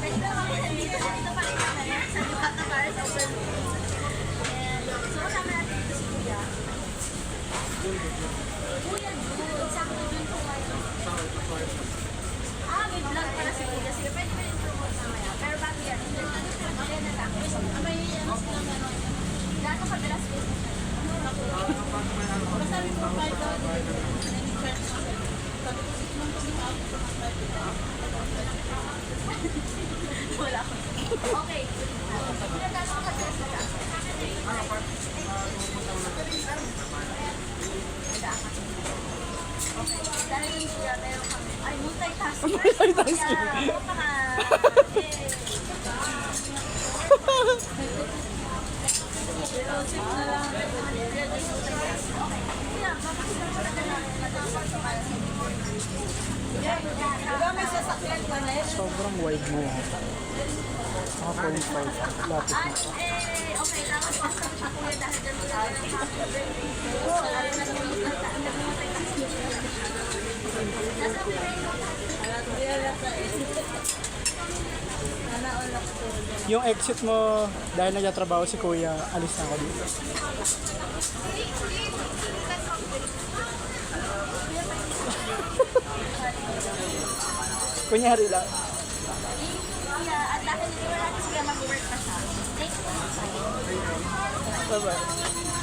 Pwede ba kami nandito pa rin kami sa Diwata Bar sa Overlook. And so kasama natin dito si Kuya. Kuya Jun, sakto dun po kayo. May vlog para si Kuya. Sige, pwede ba yung promote mamaya? Pero bago yan, mamaya na lang. May ano sila gano'n. Lahat ng kabila space na siya. Masabi ko 5,000. Wala ko. Okay. Pinagkasa ko kasi sa ka. Okay. Dahil yung siya, meron kami. Ay, multitasking. Multitasking. Sobrang wide mo. Mga 0.5. Lapit na. Okay, tapos sabi sa kuya dahil dyan mo lang ng happy birthday. So, Yung exit mo, dahil nagtatrabaho si Kuya, alis na ako dito. Kunyari lang. at dahil hindi wala natin sila mag-work pa siya. Next month. Bye-bye.